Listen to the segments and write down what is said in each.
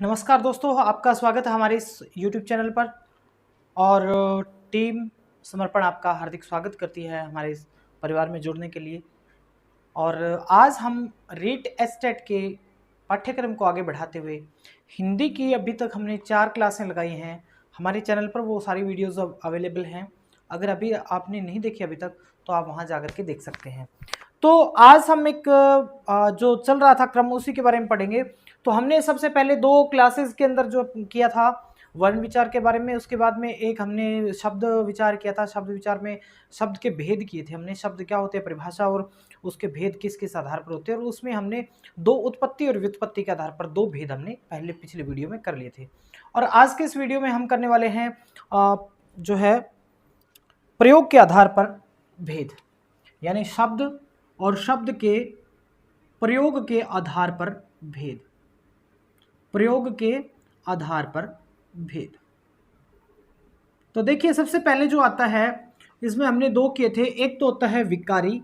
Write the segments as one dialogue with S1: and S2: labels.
S1: नमस्कार दोस्तों, आपका स्वागत है हमारे इस YouTube चैनल पर। और टीम समर्पण आपका हार्दिक स्वागत करती है हमारे इस परिवार में जुड़ने के लिए। और आज हम रीट एस्टेट के पाठ्यक्रम को आगे बढ़ाते हुए हिंदी की अभी तक हमने 4 क्लासें लगाई हैं हमारे चैनल पर। वो सारी वीडियोज़ अवेलेबल हैं। अगर अभी आपने नहीं देखी अभी तक तो आप वहाँ जा कर के देख सकते हैं। तो आज हम एक जो चल रहा था क्रम उसी के बारे में पढ़ेंगे। तो हमने सबसे पहले 2 क्लासेस के अंदर जो किया था वर्ण विचार के बारे में, उसके बाद में एक हमने शब्द विचार किया था। शब्द विचार में शब्द के भेद किए थे हमने, शब्द क्या होते हैं, परिभाषा और उसके भेद किस किस आधार पर होते हैं। और उसमें हमने 2 उत्पत्ति और व्युत्पत्ति के आधार पर 2 भेद हमने पिछले वीडियो में कर लिए थे। और आज के इस वीडियो में हम करने वाले हैं जो है प्रयोग के आधार पर भेद, यानी शब्द और शब्द के प्रयोग के आधार पर भेद। प्रयोग के आधार पर भेद। तो देखिए, सबसे पहले जो आता है इसमें हमने 2 किए थे। एक तो होता है विकारी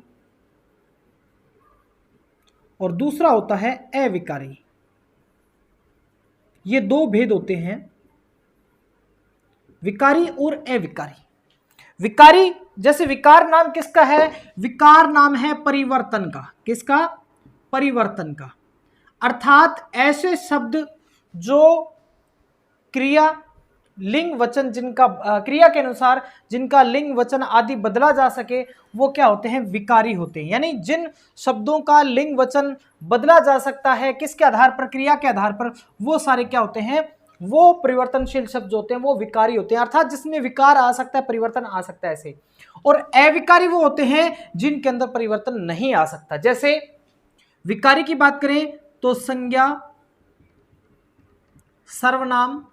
S1: और दूसरा होता है अविकारी। ये 2 भेद होते हैं, विकारी और अविकारी। विकारी जैसे विकार नाम किसका है? विकार नाम है परिवर्तन का। किसका? परिवर्तन का। अर्थात ऐसे शब्द जो क्रिया लिंग वचन जिनका क्रिया के अनुसार जिनका लिंग वचन आदि बदला जा सके वो क्या होते हैं? विकारी होते हैं। यानी जिन शब्दों का लिंग वचन बदला जा सकता है किसके आधार पर? क्रिया के आधार पर, वो सारे क्या होते हैं? वो परिवर्तनशील शब्द जो होते हैं वो विकारी होते हैं। अर्थात जिसमें विकार आ सकता है, परिवर्तन आ सकता है ऐसे। और अविकारी वो होते हैं जिनके अंदर परिवर्तन नहीं आ सकता। जैसे विकारी की बात करें तो संज्ञा, सर्वनाम,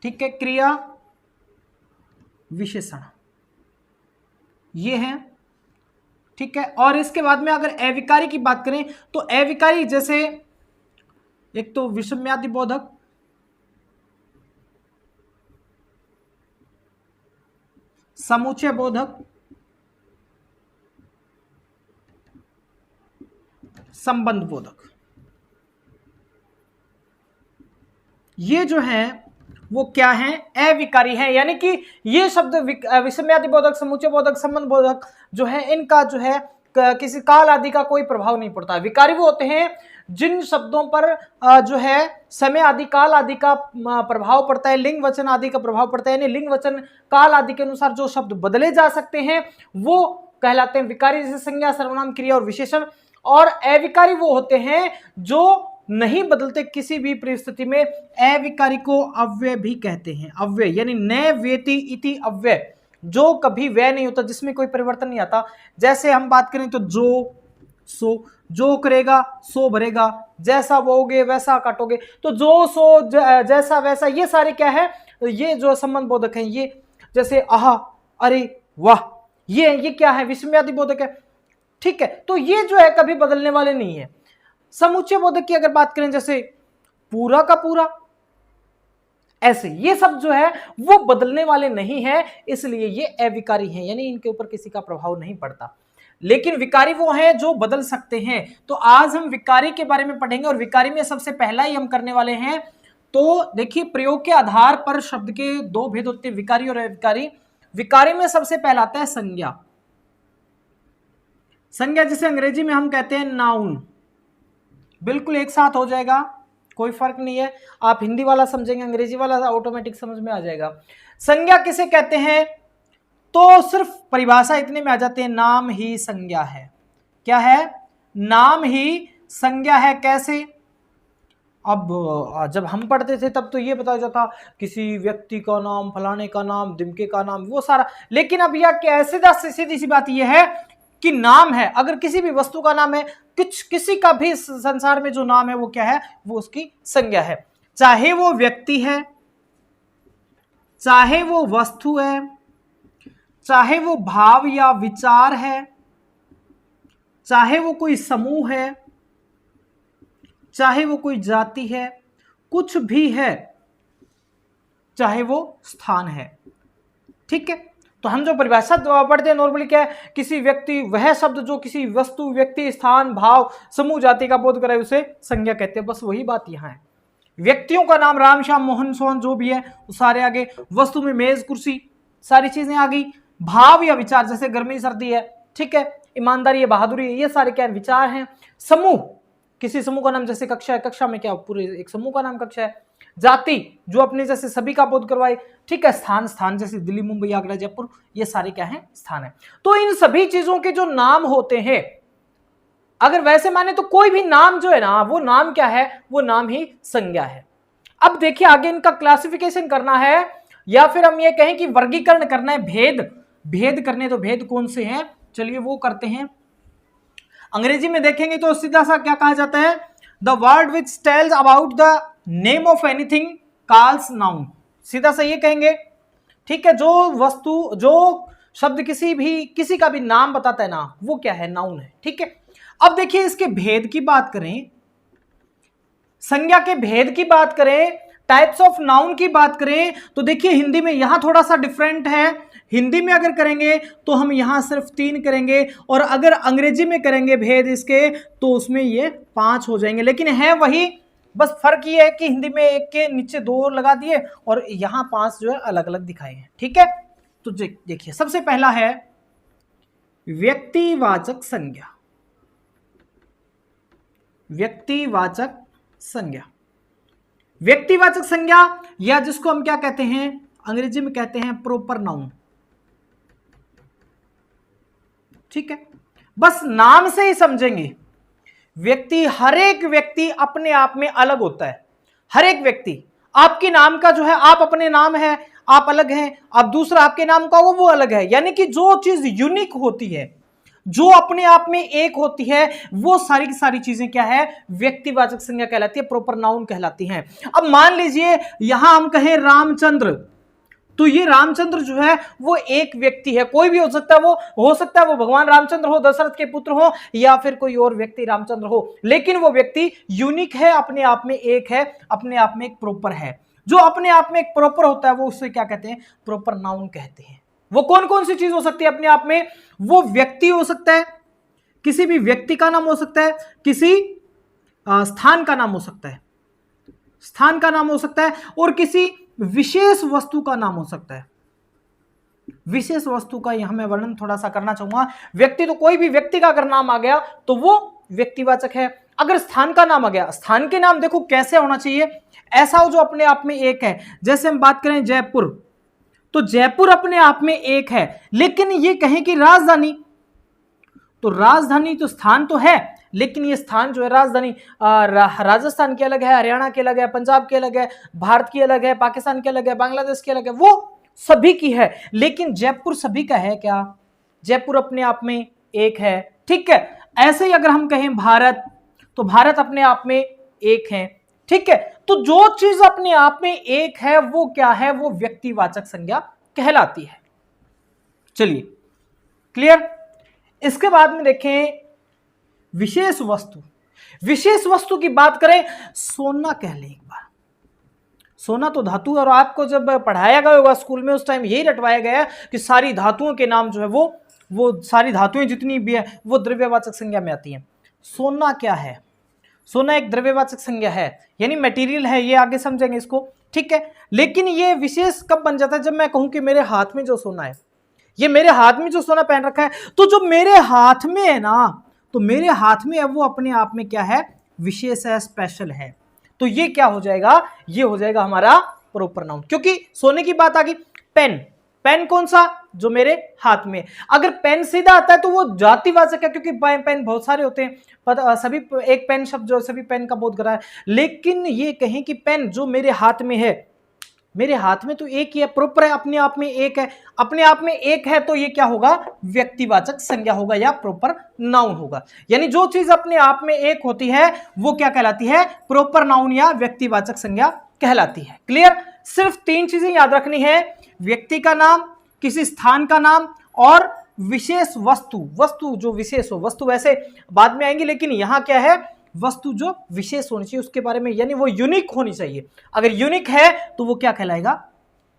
S1: ठीक है, क्रिया, विशेषण, ये हैं, ठीक है। और इसके बाद में अगर अविकारी की बात करें तो अविकारी जैसे एक तो विषम्यादि बोधक, समुच्चय बोधक, संबंध बोधक, ये जो है वो क्या है? अविकारी है। यानी कि ये शब्द विषम्यादि बोधक, समुच्चय बोधक, संबंध बोधक जो है इनका जो है किसी काल आदि का कोई प्रभाव नहीं पड़ता। विकारी वो होते हैं जिन शब्दों पर जो है समय आदि काल आदि का प्रभाव पड़ता है, लिंग वचन आदि का प्रभाव पड़ता है। यानी लिंग वचन काल आदि के अनुसार जो शब्द बदले जा सकते हैं वो कहलाते हैं विकारी, जैसे संज्ञा, सर्वनाम, क्रिया और विशेषण। और अविकारी वो होते हैं जो नहीं बदलते किसी भी परिस्थिति में। अविकारी को अव्यय भी कहते हैं। अव्यय यानी न वेति इति अव्यय, जो कभी व्यय नहीं होता, जिसमें कोई परिवर्तन नहीं आता। जैसे हम बात करें तो जो, सो, जो करेगा सो भरेगा, जैसा बोओगे वैसा काटोगे। तो जो, सो, जैसा, वैसा, ये सारे क्या है? ये जो संबंध बोधक हैं। ये जैसे आहा, अरे, वाह, ये क्या है? विषम्यादि बोधक है, ठीक है। तो ये जो है कभी बदलने वाले नहीं है। समुच्चय बोधक की अगर बात करें जैसे पूरा का पूरा, ऐसे ये सब जो है वो बदलने वाले नहीं है, इसलिए ये अविकारी हैं। यानी इनके ऊपर किसी का प्रभाव नहीं पड़ता। लेकिन विकारी वो हैं जो बदल सकते हैं। तो आज हम विकारी के बारे में पढ़ेंगे। और विकारी में सबसे पहला ही हम करने वाले हैं। तो देखिए, प्रयोग के आधार पर शब्द के 2 भेद होते हैं, विकारी और अविकारी। विकारी में सबसे पहला आता है संज्ञा। संज्ञा जिसे अंग्रेजी में हम कहते हैं नाउन, बिल्कुल एक साथ हो जाएगा, कोई फर्क नहीं है। आप हिंदी वाला समझेंगे, अंग्रेजी वाला ऑटोमेटिक समझ में आ जाएगा। संज्ञा किसे कहते हैं? तो सिर्फ परिभाषा इतने में आ जाते हैं, नाम ही संज्ञा है। क्या है? नाम ही संज्ञा है। कैसे? अब जब हम पढ़ते थे तब तो ये बताया जाता किसी व्यक्ति का नाम, फलाने का नाम, दिमके का नाम, वो सारा। लेकिन अब यह क्या, सीधी सी बात यह है कि नाम है, अगर किसी भी वस्तु का नाम है, किसी का भी संसार में जो नाम है वो क्या है? वो उसकी संज्ञा है। चाहे वो व्यक्ति है, चाहे वो वस्तु है, चाहे वो भाव या विचार है, चाहे वो कोई समूह है, चाहे वो कोई जाति है, कुछ भी है, चाहे वो स्थान है, ठीक है। तो हम जो परिभाषा पढ़ते हैं नॉर्मली क्या है, किसी व्यक्ति, वह शब्द जो किसी वस्तु, व्यक्ति, स्थान, भाव, समूह, जाति का बोध करे उसे संज्ञा कहते हैं। बस वही बात यहाँ है। व्यक्तियों का नाम राम श्याम मोहन सोहन जो भी है वो सारे आ गए। वस्तु में मेज कुर्सी सारी चीजें आ गई। भाव या विचार जैसे गर्मी सर्दी है, ठीक है, ईमानदारी है, बहादुरी है, ये सारे क्या विचार हैं। समूह, किसी समूह का नाम जैसे कक्षा है, कक्षा में क्या पूरे एक समूह का नाम कक्षा है। जाति जो अपने जैसे सभी का बोध करवाए, ठीक है। स्थान, स्थान जैसे दिल्ली मुंबई आगरा जयपुर, ये सारे क्या है स्थान है। तो इन सभी चीजों के जो नाम होते हैं, अगर वैसे माने तो कोई भी नाम जो है ना वो नाम क्या है, वो नाम ही संज्ञा है। अब देखिए आगे इनका क्लासिफिकेशन करना है या फिर हम ये कहें कि वर्गीकरण करना है, भेद करने। तो भेद कौन से हैं, चलिए वो करते हैं। अंग्रेजी में देखेंगे तो सीधा सा क्या कहा जाता है, the word which tells about the name of anything calls noun. सीधा सा ये कहेंगे, ठीक है, जो वस्तु जो शब्द किसी का भी नाम बताता है ना, वो क्या है, नाउन है, ठीक है। अब देखिए इसके भेद की बात करें, संज्ञा के भेद की बात करें, टाइप्स ऑफ नाउन की बात करें, तो देखिए हिंदी में यहां थोड़ा सा डिफरेंट है। हिंदी में अगर करेंगे तो हम यहां सिर्फ 3 करेंगे, और अगर अंग्रेजी में करेंगे भेद इसके तो उसमें ये 5 हो जाएंगे। लेकिन है वही, बस फर्क ये है कि हिंदी में एक के नीचे 2 लगा दिए और यहां 5 जो है अलग अलग दिखाए हैं, ठीक है। तो देखिए सबसे पहला है व्यक्तिवाचक संज्ञा। व्यक्तिवाचक संज्ञा, व्यक्तिवाचक संज्ञा या जिसको हम क्या कहते हैं, अंग्रेजी में कहते हैं प्रॉपर नाउन, ठीक है। बस नाम से ही समझेंगे। व्यक्ति, हर एक व्यक्ति अपने आप में अलग होता है। हर एक व्यक्ति, आपके नाम का जो है, आप अपने नाम है, आप अलग हैं, आप दूसरा आपके नाम का वो अलग है। यानी कि जो चीज यूनिक होती है, जो अपने आप में एक होती है, वो सारी की सारी चीजें क्या है, व्यक्तिवाचक संज्ञा कहलाती है, प्रॉपर नाउन कहलाती हैं। अब मान लीजिए यहां हम कहें रामचंद्र, तो ये रामचंद्र जो है वो एक व्यक्ति है, कोई भी हो सकता है, वो हो सकता है वो भगवान रामचंद्र हो, दशरथ के पुत्र हो, या फिर कोई और व्यक्ति रामचंद्र हो, लेकिन वो व्यक्ति यूनिक है, अपने आप में एक है, अपने आप में एक प्रॉपर है। जो अपने आप में एक प्रॉपर होता है वो उससे क्या कहते हैं, प्रॉपर नाउन कहते हैं। वो कौन कौन सी चीज हो सकती है अपने आप में, वो व्यक्ति हो सकता है, किसी भी व्यक्ति का नाम हो सकता है, किसी स्थान का नाम हो सकता है, स्थान का नाम हो सकता है, और किसी विशेष वस्तु का नाम हो सकता है। विशेष वस्तु का यहां मैं वर्णन थोड़ा सा करना चाहूंगा। व्यक्ति तो कोई भी व्यक्ति का अगर नाम आ गया तो वो व्यक्तिवाचक है। अगर स्थान का नाम आ गया, स्थान के नाम देखो कैसे होना चाहिए, ऐसा हो जो अपने आप में एक है। जैसे हम बात करें जयपुर, तो जयपुर अपने आप में एक है, लेकिन ये कहें कि राजधानी, तो राजधानी तो स्थान तो है, लेकिन ये स्थान जो है राजधानी, राजस्थान की अलग है, हरियाणा की अलग है, पंजाब की अलग है, भारत की अलग है, पाकिस्तान की अलग है, बांग्लादेश की अलग है, वो सभी की है। लेकिन जयपुर सभी का है क्या, जयपुर अपने आप में एक है, ठीक है। ऐसे ही अगर हम कहें भारत, तो भारत अपने आप में एक है, ठीक है। तो जो चीज अपने आप में एक है वो क्या है, वो व्यक्तिवाचक संज्ञा कहलाती है। चलिए क्लियर। इसके बाद में देखें विशेष वस्तु। विशेष वस्तु की बात करें, सोना कह लें एक बार। सोना तो धातु, और आपको जब पढ़ाया गया होगा स्कूल में उस टाइम यही रटवाया गया कि सारी धातुओं के नाम जो है वो सारी धातुएं जितनी भी है वो द्रव्यवाचक संज्ञा में आती हैं। सोना क्या है, सोना एक द्रव्यवाचक संज्ञा है, यानी मटेरियल है, ये आगे समझेंगे इसको, ठीक है। लेकिन ये विशेष कब बन जाता है, जब मैं कहूं कि मेरे हाथ में जो सोना है, ये मेरे हाथ में जो सोना पहन रखा है, तो जो मेरे हाथ में है ना, तो मेरे हाथ में है वो अपने आप में क्या है, विशेष है, स्पेशल है। तो ये क्या हो जाएगा, ये हो जाएगा हमारा प्रॉपर नाउन, क्योंकि सोने की बात आ गई। पेन, पेन कौन सा, जो मेरे हाथ में। अगर पेन सीधा आता है तो वो जातिवाचक है, क्योंकि पेन बहुत सारे होते हैं, सभी एक पेन शब्द जो सभी पेन का बोध करा है। लेकिन ये कहें कि पेन जो मेरे हाथ में है, मेरे हाथ में तो एक ही है, प्रॉपर है, अपने आप में एक है, अपने आप में एक है, तो ये क्या होगा, व्यक्तिवाचक संज्ञा होगा या प्रॉपर नाउन होगा। यानी जो चीज अपने आप में एक होती है वो क्या कहलाती है, प्रॉपर नाउन या व्यक्तिवाचक संज्ञा कहलाती है। क्लियर। सिर्फ 3 चीजें याद रखनी है, व्यक्ति का नाम, किसी स्थान का नाम, और विशेष वस्तु। वस्तु जो विशेष हो, वस्तु वैसे बाद में आएंगी, लेकिन यहां क्या है, वस्तु जो विशेष होनी चाहिए उसके बारे में, यानी वो यूनिक होनी चाहिए। अगर यूनिक है तो वो क्या कहलाएगा,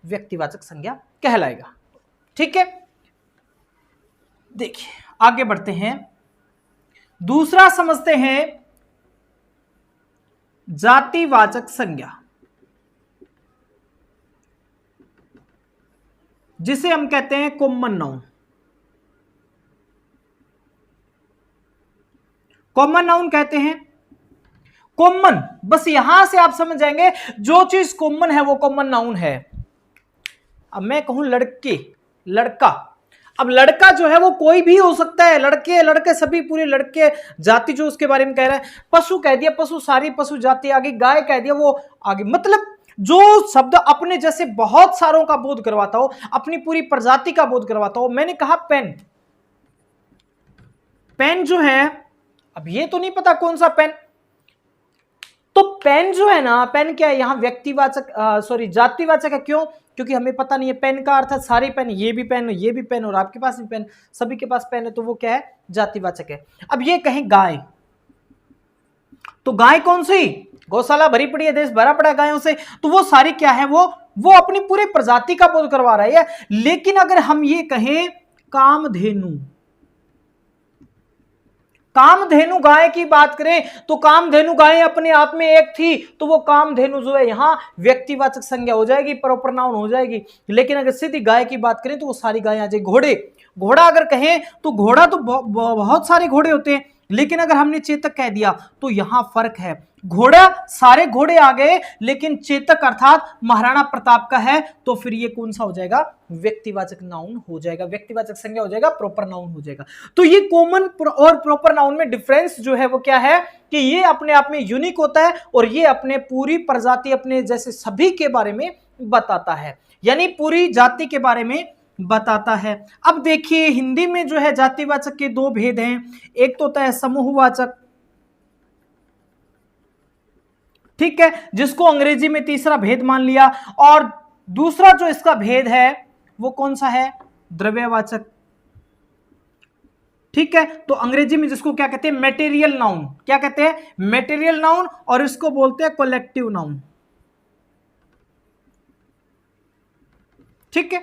S1: व्यक्तिवाचक संज्ञा कहलाएगा, ठीक है। देखिए आगे बढ़ते हैं, दूसरा समझते हैं जातिवाचक संज्ञा, जिसे हम कहते हैं कॉमन नाउन। कॉमन नाउन कहते हैं। कॉमन, बस यहां से आप समझ जाएंगे जो चीज कॉमन है वो कॉमन नाउन है। अब मैं कहूं लड़के, लड़का, अब लड़का जो है वो कोई भी हो सकता है, लड़के लड़के सभी पूरे लड़के, जाति जो उसके बारे में कह रहा है। पशु कह दिया, पशु सारी पशु जाति आ गई। गाय कह दिया, वो आगे, मतलब जो शब्द अपने जैसे बहुत सारों का बोध करवाता हो, अपनी पूरी प्रजाति का बोध करवाता हो। मैंने कहा पेन, पेन जो है, अब ये तो नहीं पता कौन सा पेन, तो पेन जो है ना, पेन क्या है यहां व्यक्तिवाचक, सॉरी जातिवाचक है। क्यों? क्योंकि हमें पता नहीं है पेन का अर्थ है सारी पेन, ये भी पेन, ये भी पेन, और आपके पास भी पेन, सभी के पास पेन है, तो वो क्या है? जातिवाचक है। अब ये कहें गाय, तो गाय कौन सी? गौशाला भरी पड़ी है, देश भरा पड़ा है गायों से, तो वो सारी क्या है? वो अपनी पूरी प्रजाति का बोध करवा रही है। लेकिन अगर हम ये कहें कामधेनु, कामधेनु गाय की बात करें, तो कामधेनु गाय अपने आप में एक थी, तो वो कामधेनु जो है यहां व्यक्तिवाचक संज्ञा हो जाएगी, प्रॉपर नाउन हो जाएगी। लेकिन अगर सीधी गाय की बात करें तो वो सारी गाय आ जाएगी। घोड़े, घोड़ा अगर कहें तो घोड़ा तो बहुत सारे घोड़े होते हैं, लेकिन अगर हमने चेतक कह दिया तो यहां फर्क है। घोड़ा, सारे घोड़े आ गए, लेकिन चेतक अर्थात महाराणा प्रताप का है, तो फिर ये कौन सा हो जाएगा? व्यक्तिवाचक नाउन हो जाएगा, व्यक्तिवाचक संज्ञा हो जाएगा, प्रॉपर नाउन हो जाएगा। तो ये कॉमन और प्रॉपर नाउन में डिफरेंस जो है वो क्या है कि ये अपने आप में यूनिक होता है, और ये अपने पूरी प्रजाति, अपने जैसे सभी के बारे में बताता है, यानी पूरी जाति के बारे में बताता है। अब देखिए हिंदी में जो है जातिवाचक के दो भेद हैं, एक तो होता है समूहवाचक, ठीक है, जिसको अंग्रेजी में तीसरा भेद मान लिया, और दूसरा जो इसका भेद है वो कौन सा है? द्रव्यवाचक, ठीक है। तो अंग्रेजी में जिसको क्या कहते हैं? मेटेरियल नाउन, क्या कहते हैं? मेटेरियल नाउन, और इसको बोलते हैं कलेक्टिव नाउन, ठीक है।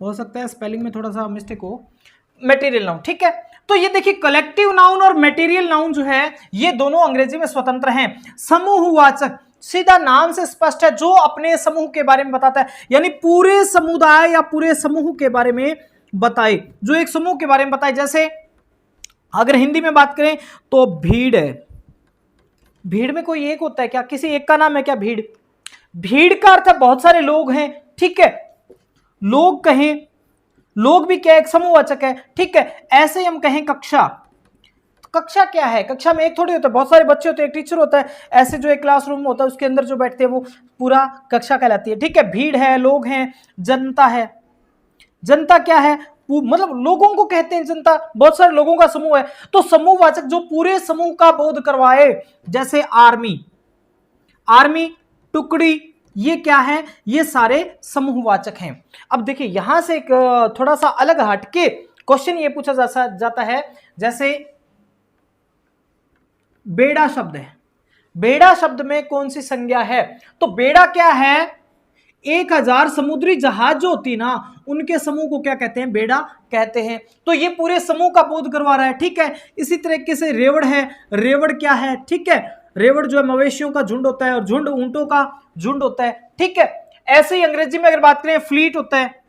S1: हो सकता है स्पेलिंग में थोड़ा सा मिस्टेक हो, मेटेरियल नाउन, ठीक है। तो ये देखिए कलेक्टिव नाउन और मेटेरियल नाउन जो है ये दोनों अंग्रेजी में स्वतंत्र हैं। समूहवाचक सीधा नाम से स्पष्ट है, जो अपने समूह के बारे में बताता है, यानी पूरे समुदाय या पूरे समूह के बारे में बताए, जो एक समूह के बारे में बताए। जैसे अगर हिंदी में बात करें तो भीड़ है, भीड़ में कोई एक होता है क्या? किसी एक का नाम है क्या भीड़? भीड़ का अर्थ है बहुत सारे लोग हैं, ठीक है। लोग कहें, लोग भी क्या एक समूहवाचक है, ठीक है। ऐसे हम कहें कक्षा, कक्षा क्या है? कक्षा में एक थोड़ी होता है, बहुत सारे बच्चे होते हैं, एक टीचर होता है। ऐसे जो एक क्लासरूम होता है उसके अंदर जो बैठते हैं वो पूरा कक्षा कहलाती है, ठीक है। भीड़ है, लोग हैं, जनता है। जनता क्या है? मतलब लोगों को कहते हैं जनता, बहुत सारे लोगों का समूह है। तो समूहवाचक जो पूरे समूह का बोध करवाए, जैसे आर्मी, आर्मी, टुकड़ी, ये क्या है? ये सारे समूहवाचक हैं। अब देखिए यहां से एक थोड़ा सा अलग हटके क्वेश्चन ये पूछा जाता है, जैसे बेड़ा शब्द है, बेड़ा शब्द में कौन सी संज्ञा है? तो बेड़ा क्या है? 1000 समुद्री जहाज जो होती ना, उनके समूह को क्या कहते हैं? बेड़ा कहते हैं। तो ये पूरे समूह का बोध करवा रहा है, ठीक है। इसी तरीके से रेवड़ है, रेवड़ क्या है? ठीक है, रेवड़ जो है मवेशियों का झुंड होता है, और झुंड ऊंटों का झुंड होता है, ठीक है। ऐसे ही अंग्रेजी में अगर बात करें फ्लीट होता है,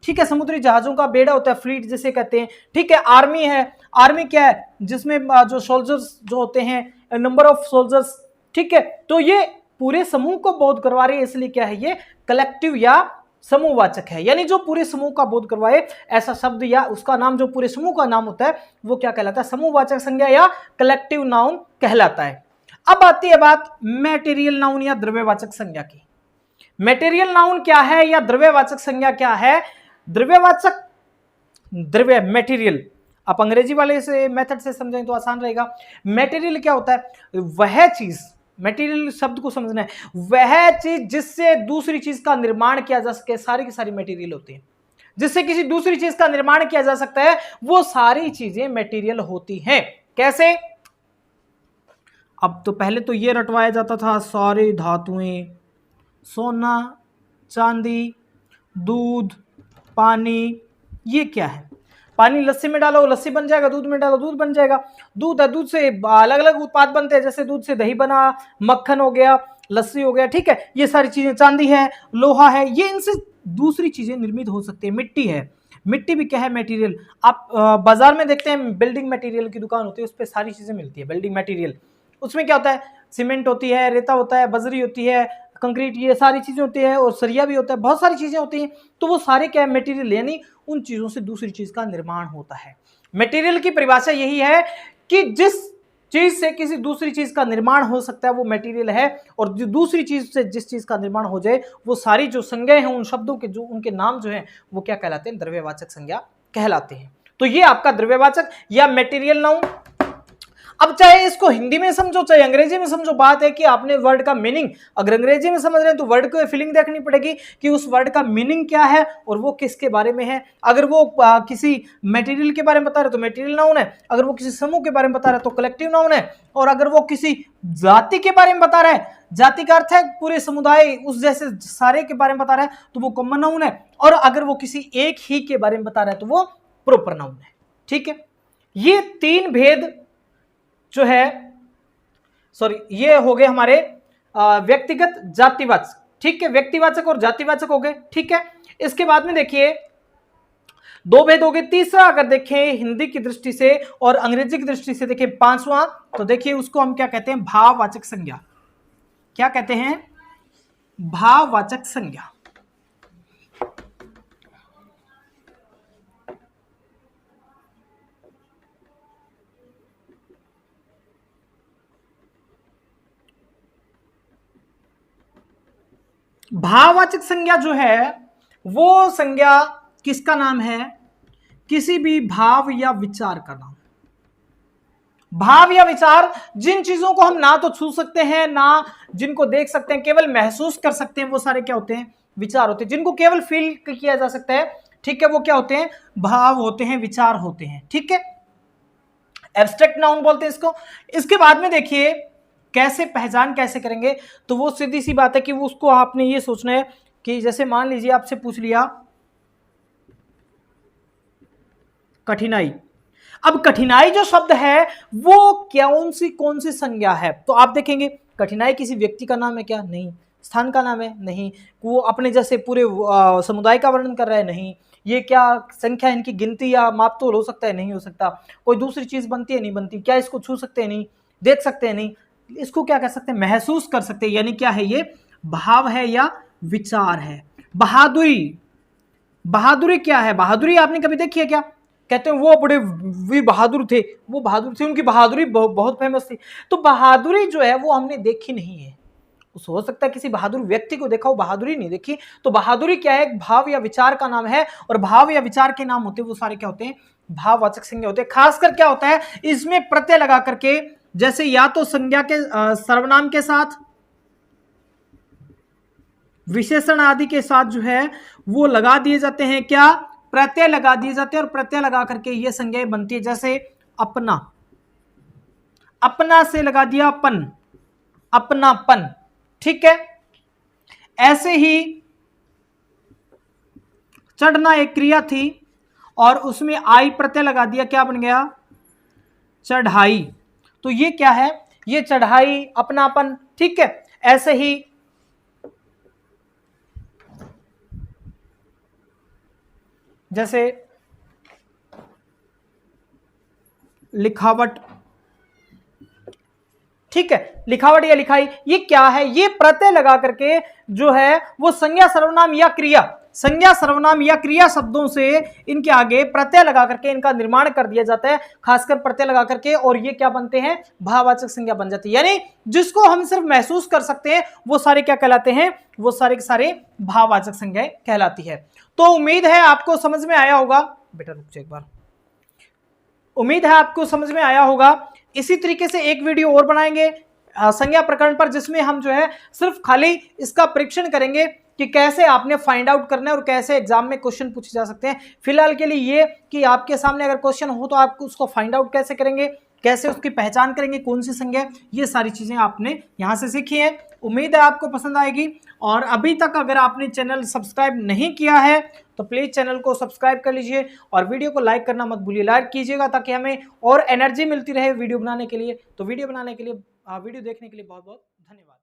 S1: ठीक है, समुद्री जहाजों का बेड़ा होता है, फ्लीट जिसे कहते हैं, ठीक है। आर्मी है, आर्मी क्या है? जिसमें जो सोल्जर्स जो होते हैं, नंबर ऑफ सोल्जर्स, ठीक है। तो ये पूरे समूह को बोध करवा रही है, इसलिए क्या है? ये कलेक्टिव या समूहवाचक है, यानी जो पूरे समूह का बोध करवाए, ऐसा शब्द या उसका नाम जो पूरे समूह का नाम होता है वो क्या कहलाता है? समूहवाचक संज्ञा या कलेक्टिव नाउन कहलाता है। अब आती है बात मैटेरियल नाउन या द्रव्यवाचक संज्ञा की। मैटेरियल नाउन क्या है या द्रव्यवाचक संज्ञा क्या है? द्रव्यवाचक, द्रव्य, मैटेरियल, आप अंग्रेजी वाले से मेथड से समझें तो आसान रहेगा। मैटेरियल क्या होता है? वह चीज, मैटेरियल शब्द को समझना है, वह चीज जिससे दूसरी चीज का निर्माण किया जा सके, सारी की सारी मैटेरियल होती है। जिससे किसी दूसरी चीज का निर्माण किया जा सकता है, वो सारी चीजें मैटेरियल होती हैं। कैसे? अब तो पहले तो ये रटवाया जाता था, सारी धातुएं, सोना, चांदी, दूध, पानी, ये क्या है? पानी लस्सी में डालो लस्सी बन जाएगा, दूध में डालो दूध बन जाएगा। दूध है, दूध से अलग अलग उत्पाद बनते हैं, जैसे दूध से दही बना, मक्खन हो गया, लस्सी हो गया, ठीक है। ये सारी चीजें, चांदी है, लोहा है, ये इनसे दूसरी चीजें निर्मित हो सकती है। मिट्टी है, मिट्टी भी क्या है, मटेरियल। आप बाजार में देखते हैं बिल्डिंग मटेरियल की दुकान होती है, उस पर सारी चीजें मिलती है, बिल्डिंग मटेरियल। उसमें क्या होता है, सीमेंट होती है, रेता होता है, बजरी होती है, कंक्रीट, ये सारी चीजें होती है, और सरिया भी होता है, बहुत सारी चीजें होती हैं। तो वो सारे क्या है, मटेरियल, यानी उन चीजों से दूसरी चीज का निर्माण होता है। मटेरियल की परिभाषा यही है कि जिस चीज से किसी दूसरी चीज का निर्माण हो सकता है वो मटेरियल है, और जो दूसरी चीज से जिस चीज का निर्माण हो जाए वो सारी जो संज्ञाएं हैं, उन शब्दों के जो उनके नाम जो है वो क्या कहलाते हैं, द्रव्यवाचक संज्ञा कहलाते हैं। तो ये आपका द्रव्यवाचक या मटेरियल नाउन। अब चाहे इसको हिंदी में समझो चाहे अंग्रेजी में समझो, बात है कि आपने वर्ड का मीनिंग, अगर अंग्रेजी में समझ रहे हैं तो वर्ड को फीलिंग देखनी पड़ेगी कि उस वर्ड का मीनिंग क्या है और वो किसके बारे में है। अगर वो किसी मटेरियल के बारे में बता रहे तो मटेरियल नाउन है, अगर वो किसी समूह के बारे में बता रहा है तो कलेक्टिव नाउन है, और अगर वो किसी जाति के बारे में बता रहा है, जाति का अर्थ है पूरे समुदाय, उस जैसे सारे के बारे में बता रहा है तो वो कॉमन नाउन है, और अगर वो किसी एक ही के बारे में बता रहा है तो वो प्रॉपर नाउन है। ठीक है, ये तीन भेद जो है, सॉरी, ये हो गए हमारे व्यक्तिगत जातिवाचक। ठीक है, व्यक्तिवाचक और जातिवाचक हो गए। ठीक है, इसके बाद में देखिए दो भेद हो गए। तीसरा अगर देखें हिंदी की दृष्टि से और अंग्रेजी की दृष्टि से देखें पांचवा, तो देखिए उसको हम क्या कहते हैं, भाववाचक संज्ञा। क्या कहते हैं, भाववाचक संज्ञा। भाववाचक संज्ञा जो है वो संज्ञा किसका नाम है, किसी भी भाव या विचार का नाम। भाव या विचार, जिन चीजों को हम ना तो छू सकते हैं ना जिनको देख सकते हैं, केवल महसूस कर सकते हैं, वो सारे क्या होते हैं, विचार होते हैं। जिनको केवल फील किया जा सकता है, ठीक है, वो क्या होते हैं, भाव होते हैं, विचार होते हैं। ठीक है, एब्स्ट्रैक्ट नाउन बोलते हैं इसको। इसके बाद में देखिए कैसे पहचान कैसे करेंगे, तो वो सीधी सी बात है कि वो उसको आपने ये सोचना है कि जैसे मान लीजिए आपसे पूछ लिया कठिनाई। अब कठिनाई जो शब्द है वो कौन सी संज्ञा है, तो आप देखेंगे कठिनाई किसी व्यक्ति का नाम है क्या, नहीं। स्थान का नाम है, नहीं। वो अपने जैसे पूरे समुदाय का वर्णन कर रहा है, नहीं। ये क्या संख्या, इनकी गिनती या माप तो हो सकता है, नहीं हो सकता। कोई दूसरी चीज बनती है, नहीं बनती। क्या इसको छू सकते हैं, नहीं। देख सकते हैं, नहीं। इसको क्या कर सकते हैं, महसूस कर सकते हैं, यानी क्या है, ये भाव है या विचार है। बहादुरी, बहादुरी क्या है, बहादुरी आपने कभी देखी है क्या, कहते हैं वो बड़े वी बहादुर थे, वो बहादुर थे, उनकी बहादुरी बहुत फेमस थी। तो बहादुरी जो है वो हमने देखी नहीं है, हो सकता है किसी बहादुर व्यक्ति को देखा हो, बहादुरी नहीं देखी। तो बहादुरी क्या है, भाव या विचार का नाम है, और भाव या विचार के नाम होते हैं वो सारे क्या होते हैं, भाववाचक संज्ञा होते हैं। खासकर क्या होता है, इसमें प्रत्यय लगा करके, जैसे या तो संज्ञा के सर्वनाम के साथ, विशेषण आदि के साथ जो है वो लगा दिए जाते हैं, क्या, प्रत्यय लगा दिए जाते हैं, और प्रत्यय लगा करके ये संज्ञाएं बनती है। जैसे अपना, अपना से लगा दिया अपन, अपनापन। ठीक है, ऐसे ही चढ़ना एक क्रिया थी और उसमें आई प्रत्यय लगा दिया, क्या बन गया, चढ़ाई। तो ये क्या है, ये चढ़ाई, अपनापन। ठीक है, ऐसे ही जैसे लिखावट। ठीक है, लिखावट या लिखाई, ये क्या है, ये प्रत्यय लगा करके जो है वो संज्ञा सर्वनाम या क्रिया, संज्ञा सर्वनाम या क्रिया शब्दों से इनके आगे प्रत्यय लगा करके इनका निर्माण कर दिया जाता है, खासकर प्रत्यय लगा करके, और ये क्या बनते हैं, भाववाचक संज्ञा बन जाती है। यानी जिसको हम सिर्फ महसूस कर सकते हैं वो सारे क्या कहलाते हैं, वो सारे के सारे भाववाचक संज्ञाएं कहलाती है। तो उम्मीद है आपको समझ में आया होगा, बेटा रुक जाओ एक बार, उम्मीद है आपको समझ में आया होगा। इसी तरीके से एक वीडियो और बनाएंगे संज्ञा प्रकरण पर, जिसमें हम जो है सिर्फ खाली इसका परीक्षण करेंगे कि कैसे आपने फाइंड आउट करना है और कैसे एग्जाम में क्वेश्चन पूछे जा सकते हैं। फिलहाल के लिए ये कि आपके सामने अगर क्वेश्चन हो तो आप उसको फाइंड आउट कैसे करेंगे, कैसे उसकी पहचान करेंगे, कौन सी संज्ञा, ये सारी चीजें आपने यहां से सीखी हैं। उम्मीद है आपको पसंद आएगी। और अभी तक अगर आपने चैनल सब्सक्राइब नहीं किया है तो प्लीज चैनल को सब्सक्राइब कर लीजिए और वीडियो को लाइक करना मत भूलिए। लाइक कीजिएगा ताकि हमें और एनर्जी मिलती रहे वीडियो बनाने के लिए। तो वीडियो देखने के लिए बहुत बहुत धन्यवाद।